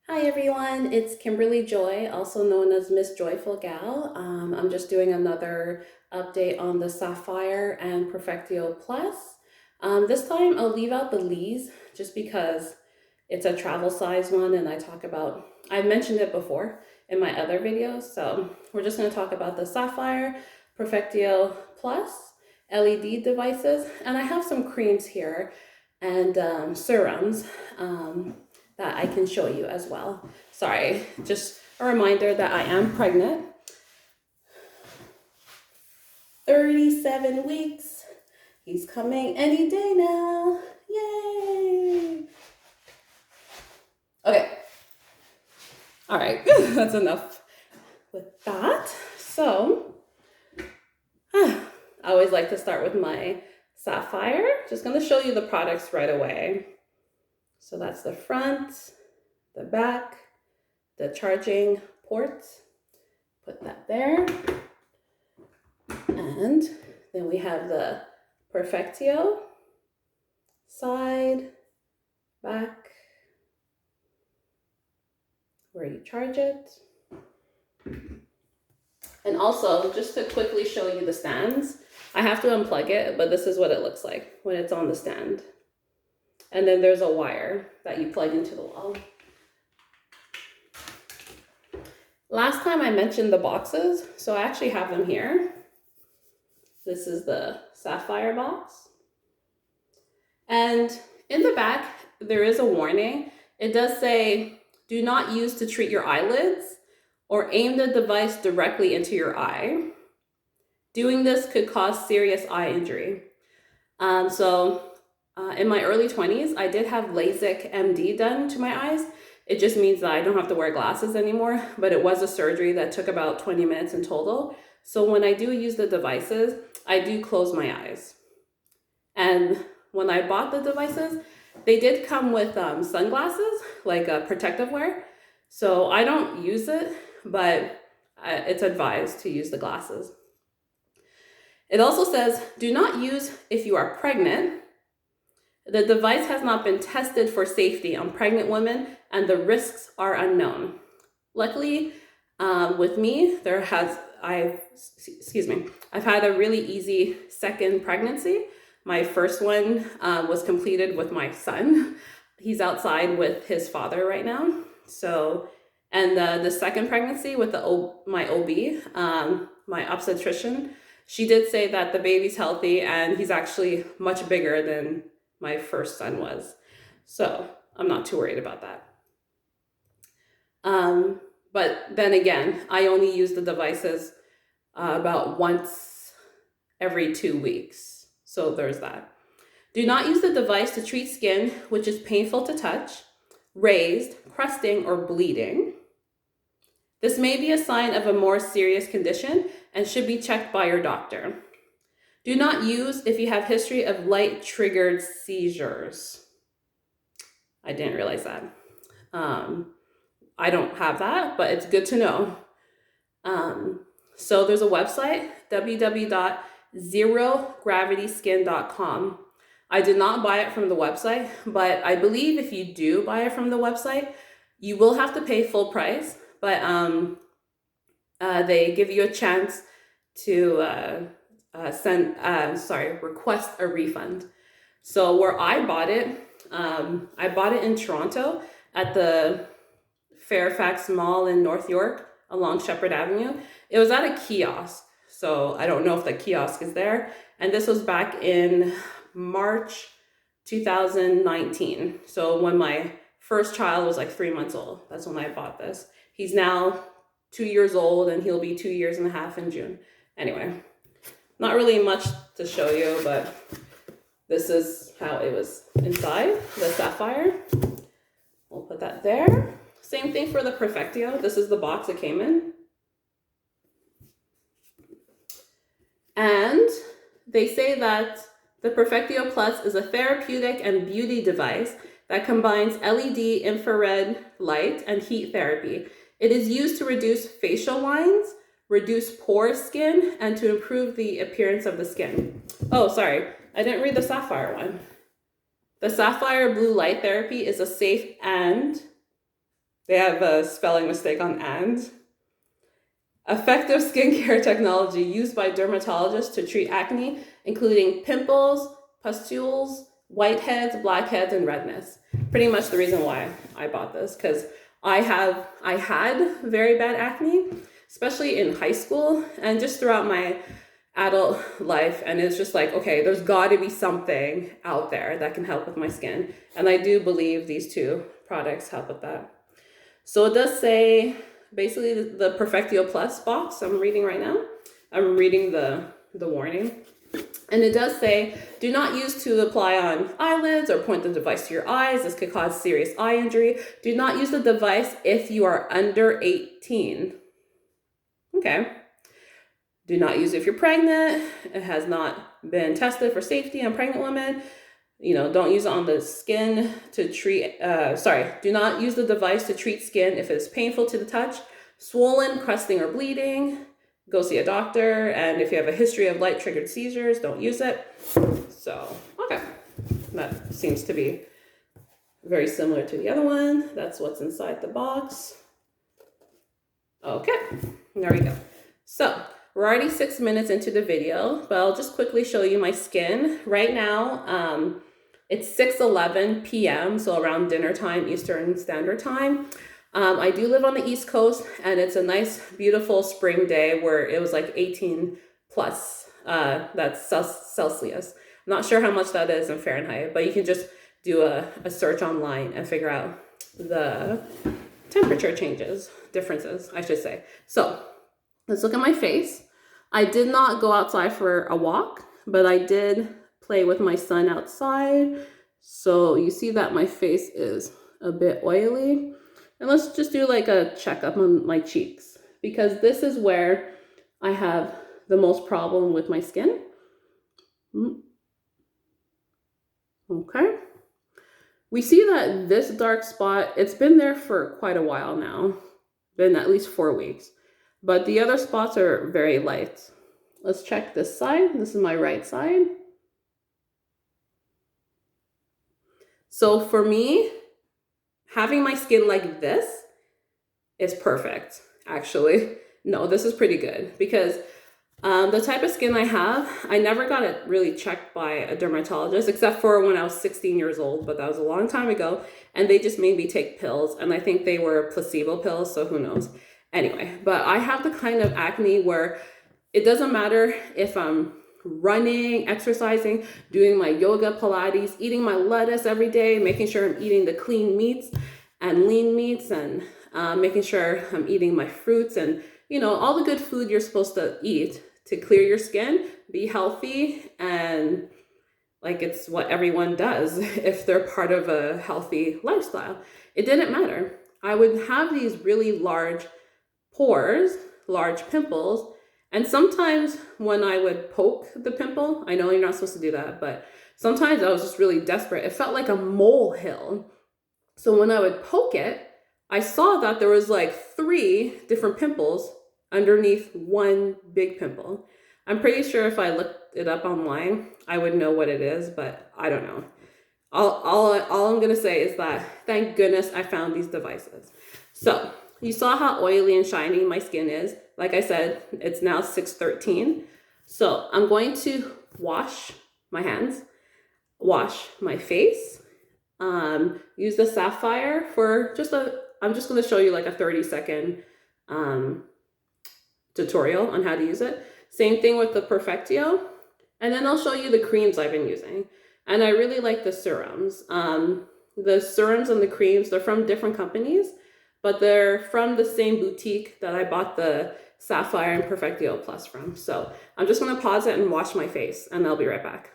Hi everyone, it's Kimberly Joy, also known as Miss Joyful Gal. I'm just doing another update on the Sapphire and Perfectio Plus. This time I'll leave out the Lees just because it's a travel size one and I've mentioned it before in my other videos. So we're just going to talk about the Sapphire, Perfectio Plus, LED devices, and I have some creams here and serums. That I can show you as well. Sorry, just a reminder that I am pregnant. 37 weeks. He's coming any day now. Yay! Okay. All right, that's enough with that. So, I always like to start with my Sapphire. Just gonna show you the products right away. So that's the front, the back, the charging port. Put that there. And then we have the Perfectio, side, back, where you charge it. And also, just to quickly show you the stands, I have to unplug it, but this is what it looks like when it's on the stand. And then there's a wire that you plug into the wall. Last time I mentioned the boxes, so I actually have them here. This is the Sapphire box. And in the back, there is a warning. It does say, do not use to treat your eyelids or aim the device directly into your eye. Doing this could cause serious eye injury. In my early 20s, I did have LASIK MD done to my eyes. It just means that I don't have to wear glasses anymore, but it was a surgery that took about 20 minutes in total. So when I do use the devices, I do close my eyes. And when I bought the devices, they did come with sunglasses, like a protective wear. So I don't use it, but it's advised to use the glasses. It also says, do not use if you are pregnant. The device has not been tested for safety on pregnant women and the risks are unknown. Luckily, with me, I've had a really easy second pregnancy. My first one was completed with my son. He's outside with his father right now. So, and the second pregnancy with my OB, my obstetrician, she did say that the baby's healthy and he's actually much bigger than my first son was. So I'm not too worried about that. But then again, I only use the devices about once every 2 weeks. So there's that. Do not use the device to treat skin which is painful to touch, raised, crusting, or bleeding. This may be a sign of a more serious condition and should be checked by your doctor. Do not use if you have history of light-triggered seizures. I didn't realize that. I don't have that, but it's good to know. So there's a website, www.zerogravityskin.com. I did not buy it from the website, but I believe if you do buy it from the website, you will have to pay full price, but they give you a chance to request a refund. So where I bought it in Toronto at the Fairfax Mall in North York along Shepherd Avenue. It was at a kiosk. So I don't know if the kiosk is there. And this was back in March 2019. So when my first child was like 3 months old, that's when I bought this. He's now 2 years old and he'll be 2.5 years in June. Anyway, not really much to show you, but this is how it was inside, the Sapphire. We'll put that there. Same thing for the Perfectio. This is the box it came in. And they say that the Perfectio Plus is a therapeutic and beauty device that combines LED, infrared light, and heat therapy. It is used to reduce facial lines, reduce pore skin, and to improve the appearance of the skin. Oh, sorry, I didn't read the Sapphire one. The Sapphire blue light therapy is a safe and They have a spelling mistake on and. Effective skincare technology used by dermatologists to treat acne, including pimples, pustules, whiteheads, blackheads, and redness. Pretty much the reason why I bought this, because I had very bad acne, especially in high school and just throughout my adult life. And it's just like, okay, there's got to be something out there that can help with my skin. And I do believe these two products help with that. So it does say, basically the Perfectio Plus box I'm reading right now. I'm reading the warning. And it does say, do not use to apply on eyelids or point the device to your eyes. This could cause serious eye injury. Do not use the device if you are under 18. Okay. Do not use it if you're pregnant. It has not been tested for safety on pregnant women. You know, don't use it on the skin to treat, do not use the device to treat skin if it's painful to the touch, swollen, crusting, or bleeding. Go see a doctor. And if you have a history of light-triggered seizures, don't use it. So, okay. That seems to be very similar to the other one. That's what's inside the box. Okay, there we go. So, we're already 6 minutes into the video, but I'll just quickly show you my skin. Right now, it's 6:11 p.m., so around dinner time, Eastern Standard Time. I do live on the East Coast, and it's a nice, beautiful spring day where it was like 18 plus. That's Celsius. I'm not sure how much that is in Fahrenheit, but you can just do a search online and figure out the temperature differences, I should say. So let's look at my face. I did not go outside for a walk, but I did play with my son outside. So you see that my face is a bit oily. And let's just do like a checkup on my cheeks, because this is where I have the most problem with my skin. Okay. We see that this dark spot, it's been there for quite a while now, been at least 4 weeks, but the other spots are very light. Let's check this side. This is my right side. So for me, having my skin like this is perfect, actually. No, this is pretty good, because the type of skin I have, I never got it really checked by a dermatologist, except for when I was 16 years old, but that was a long time ago, and they just made me take pills, and I think they were placebo pills, so who knows. Anyway, but I have the kind of acne where it doesn't matter if I'm running, exercising, doing my yoga, Pilates, eating my lettuce every day, making sure I'm eating the clean meats and lean meats, and making sure I'm eating my fruits and, you know, all the good food you're supposed to eat to clear your skin, be healthy, and like it's what everyone does if they're part of a healthy lifestyle. It didn't matter. I would have these really large pores, large pimples, and sometimes when I would poke the pimple, I know you're not supposed to do that, but sometimes I was just really desperate. It felt like a molehill. So when I would poke it, I saw that there was like 3 different pimples underneath one big pimple. I'm pretty sure if I looked it up online, I would know what it is, but I don't know. All I'm gonna say is that thank goodness I found these devices. So you saw how oily and shiny my skin is. Like I said, it's now 6:13. So I'm going to wash my hands, wash my face, use the Sapphire for I'm just going to show you like a 30-second tutorial on how to use it. Same thing with the Perfectio. And then I'll show you the creams I've been using. And I really like the serums. The serums and the creams, they're from different companies, but they're from the same boutique that I bought the Sapphire and Perfectio Plus from. So I'm just going to pause it and wash my face, and I'll be right back.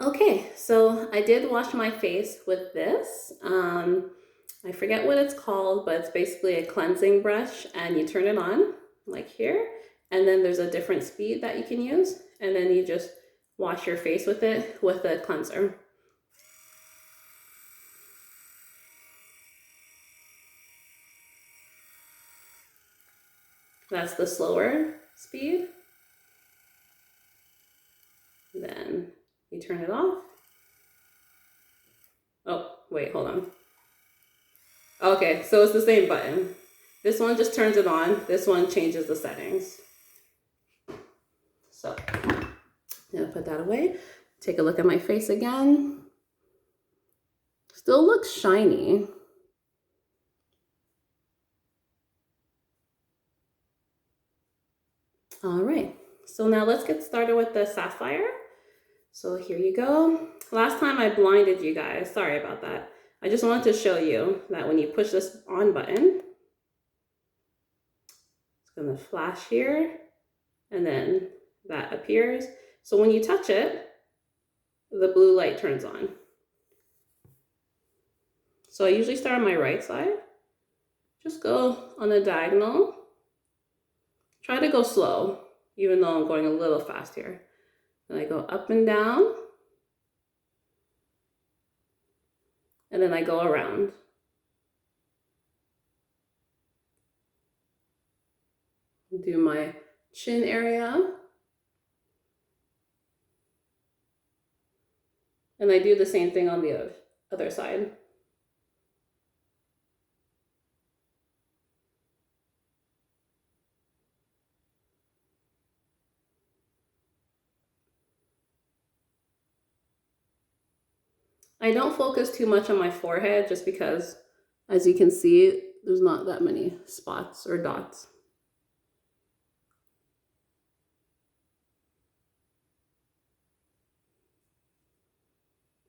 Okay, so I did wash my face with this. I forget what it's called, but it's basically a cleansing brush, and you turn it on like here, and then there's a different speed that you can use, and then you just wash your face with it with a cleanser. That's the slower speed. Then you turn it off. Oh, wait, hold on. Okay, so it's the same button. This one just turns it on. This one changes the settings. So I'm gonna put that away. Take a look at my face again. Still looks shiny. All right, so now let's get started with the Sapphire. So here you go. Last time I blinded you guys, sorry about that. I just wanted to show you that when you push this on button, it's gonna flash here, and then that appears. So when you touch it, the blue light turns on. So I usually start on my right side. Just go on the diagonal. Try to go slow, even though I'm going a little fast here. Then I go up and down. And then I go around. Do my chin area. And I do the same thing on the other side. I don't focus too much on my forehead just because, as you can see, there's not that many spots or dots.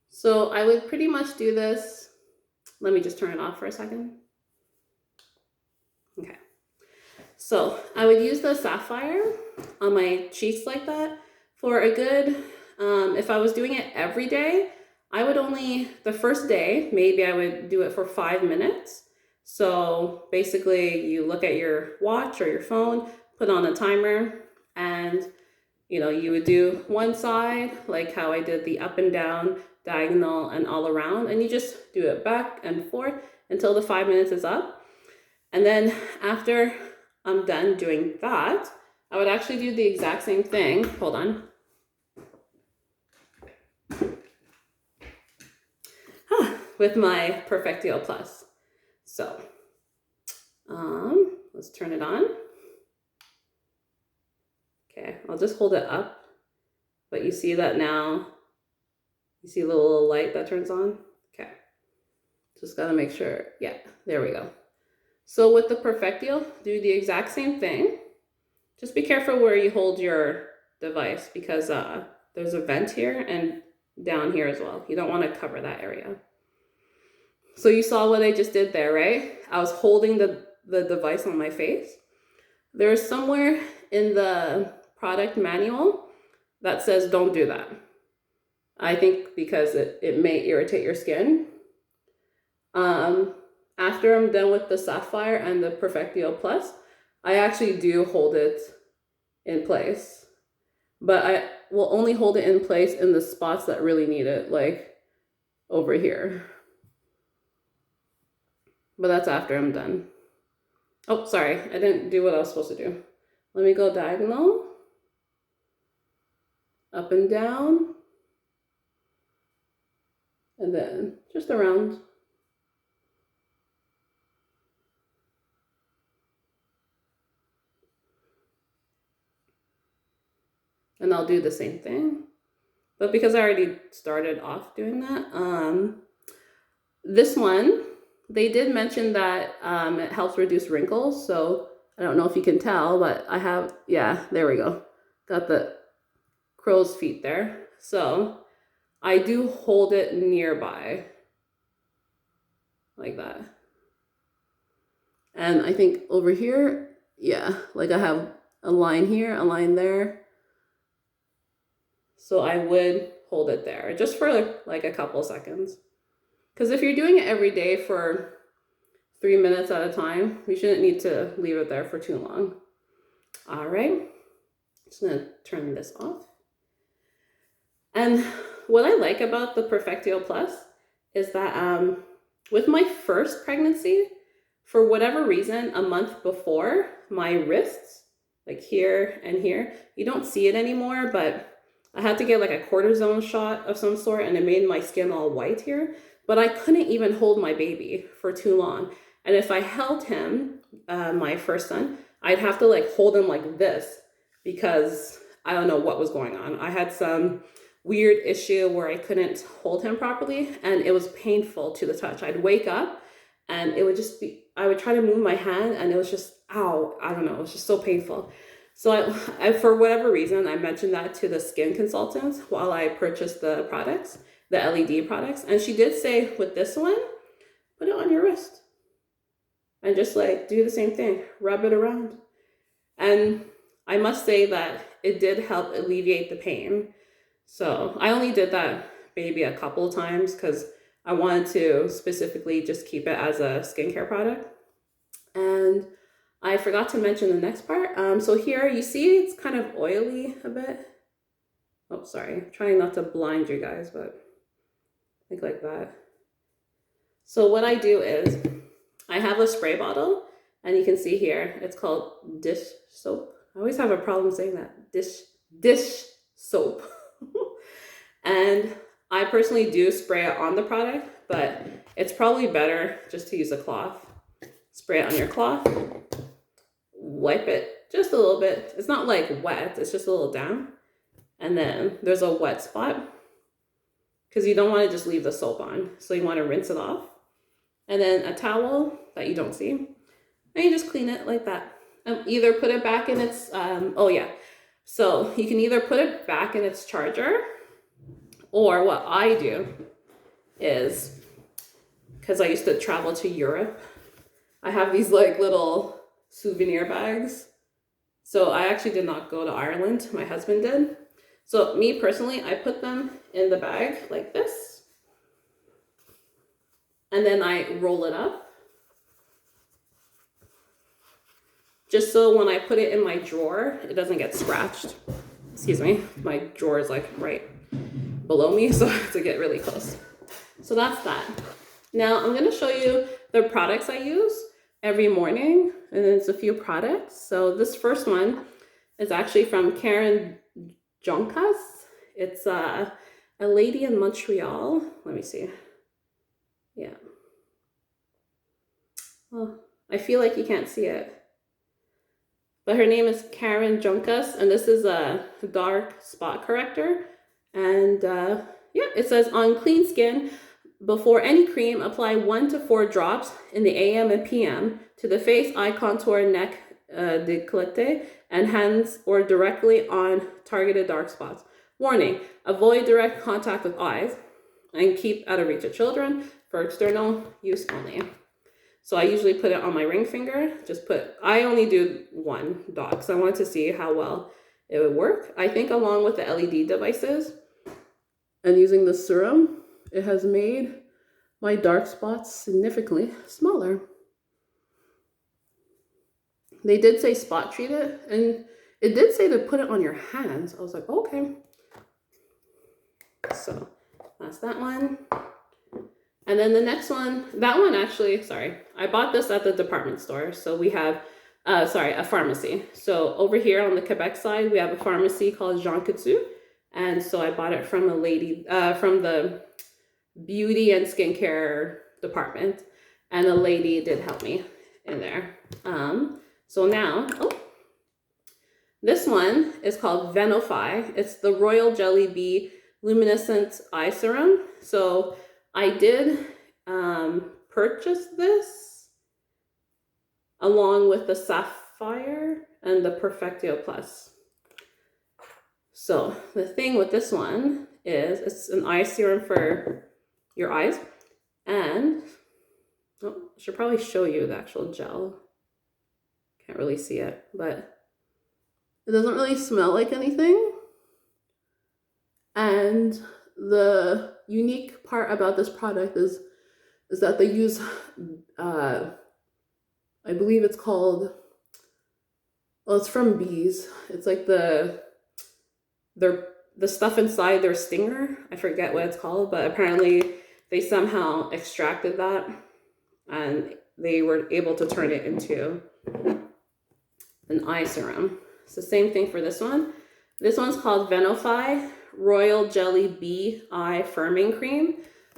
So I would pretty much do this. Let me just turn it off for a second. Okay. So I would use the Sapphire on my cheeks like that for a good, if I was doing it every day, I would only, the first day, maybe I would do it for 5 minutes. So basically you look at your watch or your phone, put on a timer, and you would do one side, like how I did the up and down, diagonal, and all around, and you just do it back and forth until the 5 minutes is up. And then after I'm done doing that, I would actually do the exact same thing. Hold on. With my Perfectio Plus. So, let's turn it on. Okay, I'll just hold it up, but you see that now, you see the little light that turns on? Okay, just gotta make sure, yeah, there we go. So with the Perfectio, do the exact same thing. Just be careful where you hold your device because there's a vent here and down here as well. You don't wanna cover that area. So you saw what I just did there, right? I was holding the device on my face. There's somewhere in the product manual that says don't do that. I think because it may irritate your skin. After I'm done with the Sapphire and the Perfectio Plus, I actually do hold it in place. But I will only hold it in place in the spots that really need it, like over here. But that's after I'm done. Oh, sorry, I didn't do what I was supposed to do. Let me go diagonal, up and down, and then just around. And I'll do the same thing. But because I already started off doing that, this one, they did mention that it helps reduce wrinkles. So I don't know if you can tell, but I have, yeah, there we go. Got the crow's feet there. So I do hold it nearby like that. And I think over here, yeah, like I have a line here, a line there. So I would hold it there just for like a couple seconds. Because if you're doing it every day for 3 minutes at a time, we shouldn't need to leave it there for too long. All right, just gonna turn this off. And what I like about the Perfectio Plus is that with my first pregnancy, for whatever reason, a month before, my wrists, like here and here, you don't see it anymore, but I had to get like a cortisone shot of some sort and it made my skin all white here. but I couldn't even hold my baby for too long. And if I held him, my first son, I'd have to like hold him like this because I don't know what was going on. I had some weird issue where I couldn't hold him properly, and it was painful to the touch. I'd wake up and it would just be, I would try to move my hand and it was just, ow, I don't know, it was just so painful. So I for whatever reason, I mentioned that to the skin consultant while I purchased the products, the LED products. And she did say, with this one, put it on your wrist and just like do the same thing, rub it around. And I must say that it did help alleviate the pain. So I only did that maybe a couple of times because I wanted to specifically just keep it as a skincare product. And I forgot to mention the next part. So here you see it's kind of oily a bit. Oh, sorry. I'm trying not to blind you guys, but like that. So what I do is I have a spray bottle, and you can see here, it's called dish soap. I always have a problem saying that. Dish soap. And I personally do spray it on the product, but it's probably better just to use a cloth. Spray it on your cloth, wipe it just a little bit. It's not like wet, it's just a little down. And then there's a wet spot because you don't want to just leave the soap on. So you want to rinse it off. And then a towel that you don't see. And you just clean it like that. Either put it back in its, so you can either put it back in its charger, or what I do is, because I used to travel to Europe, I have these like little souvenir bags. So I actually did not go to Ireland, my husband did. So me personally, I put them in the bag like this. And then I roll it up. Just so when I put it in my drawer, it doesn't get scratched. Excuse me, my drawer is like right below me, so I have to get really close. So that's that. Now I'm gonna show you the products I use every morning, and it's a few products. So this first one is actually from Karen Jonkas. It's a lady in Montreal. Let me see. Yeah. Well, I feel like you can't see it. But her name is Karen Jonkas, and this is a dark spot corrector. And yeah, it says on clean skin, before any cream, apply 1 to 4 drops in the AM and PM to the face, eye contour, neck, décolleté, and hands, or directly on targeted dark spots. Warning, avoid direct contact with eyes and keep out of reach of children for external use only. So I usually put it on my ring finger. I only do 1 dot because I wanted to see how well it would work. I think along with the LED devices and using the serum, it has made my dark spots significantly smaller. They did say spot treat it, and it did say to put it on your hands. I was like, okay. So that's that one. And then the next one, that one actually, sorry, I bought this at the department store. So we have, a pharmacy. So over here on the Quebec side, we have a pharmacy called Jean Coutu. And so I bought it from a lady, from the beauty and skincare department. And a lady did help me in there. So now, this one is called Venofye. It's the Royal Jelly Bee Luminescent Eye Serum. So I did purchase this along with the Sapphire and the Perfectio Plus. So the thing with this one is it's an eye serum for your eyes. And I should probably show you the actual gel. Can't really see it, but it doesn't really smell like anything. And the unique part about this product is that they use, I believe it's called, well, it's from bees. It's like the stuff inside their stinger. I forget what it's called, but apparently they somehow extracted that and they were able to turn it into an eye serum. It's the same thing for this one. This one's called Venofye Royal Jelly Bee Eye Firming Cream.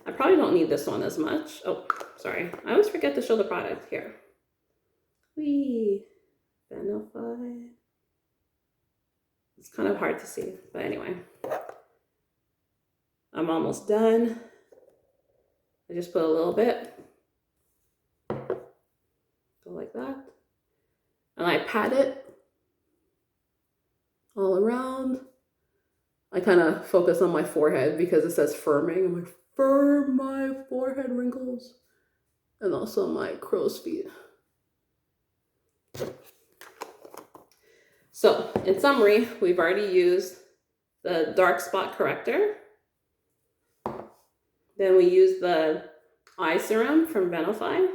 I probably don't need this one as much. Oh, sorry. I always forget to show the product here. Whee! Venofye. It's kind of hard to see, but anyway. I'm almost done. I just put a little bit. Go like that. And I pat it all around. I kind of focus on my forehead because it says firming. I'm like, firm my forehead wrinkles. And also my crow's feet. So, in summary, we've already used the dark spot corrector. Then we use the eye serum from Venofye.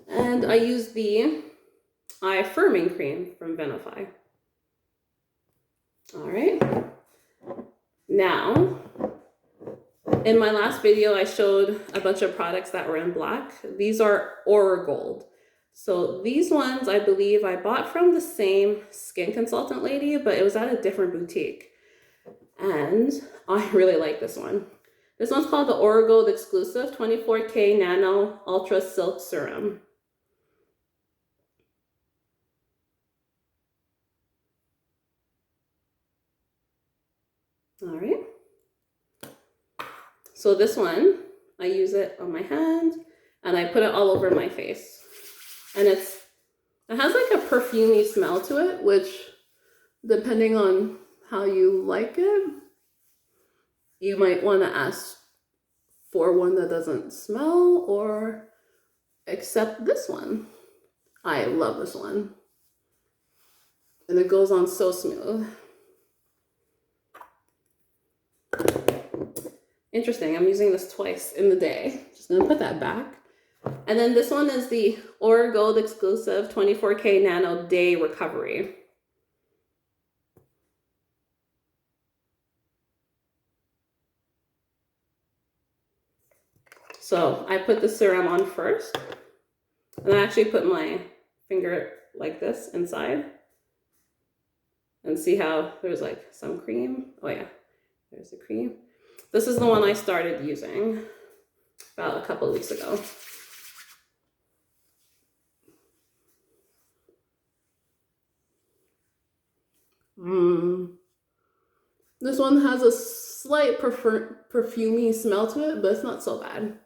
And I use the eye firming cream from Venofye. All right. Now, in my last video, I showed a bunch of products that were in black. These are Orogold. So these ones, I believe I bought from the same skin consultant lady, but it was at a different boutique. And I really like this one. This one's called the Orogold Exclusive 24K Nano Ultra Silk Serum. All right. So this one, I use it on my hand and I put it all over my face. And it has like a perfumey smell to it, which depending on how you like it, you might want to ask for one that doesn't smell or accept this one. I love this one. And it goes on so smooth. Interesting, I'm using this twice in the day. Just gonna put that back. And then this one is the Orogold Exclusive 24K Nano Day Recovery. So I put the serum on first. And I actually put my finger like this inside. And see how there's like some cream. Oh yeah, there's the cream. This is the one I started using about a couple weeks ago. This one has a slight perfumey smell to it, but it's not so bad.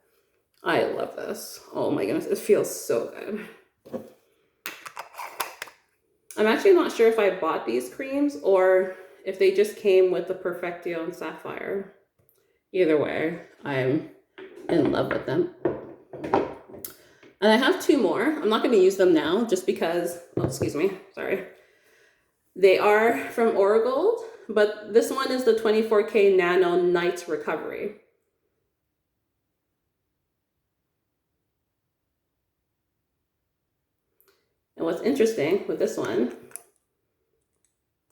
I love this. Oh my goodness, it feels so good. I'm actually not sure if I bought these creams or if they just came with the Perfectio and Sapphire. Either way, I'm in love with them. And I have two more. I'm not going to use them now just because, oh, excuse me, sorry. They are from Orogold, but this one is the 24K Nano Night Recovery. And what's interesting with this one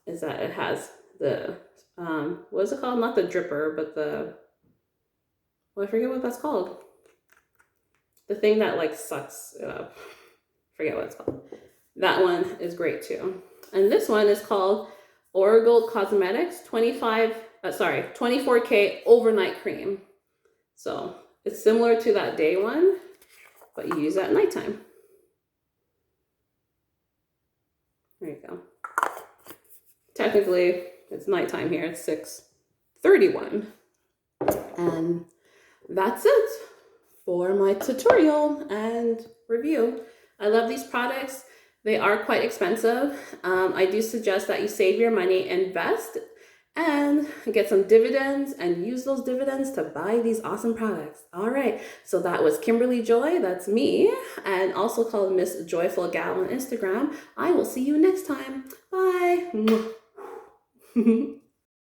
is that it has the, what is it called? Not the dripper, but the, well, I forget what that's called. The thing that like sucks it up. Forget what it's called. That one is great too. And this one is called Orogold Cosmetics 24K Overnight Cream. So it's similar to that day one, but you use that at nighttime. There you go. Technically, it's nighttime here. It's 6:31. And that's it for my tutorial and review. I love these products. They are quite expensive. I do suggest that you save your money, invest, and get some dividends and use those dividends to buy these awesome products. All right, so that was Kimberly Joy, that's me, and also called Miss Joyful Gal on Instagram. I will see you next time. Bye.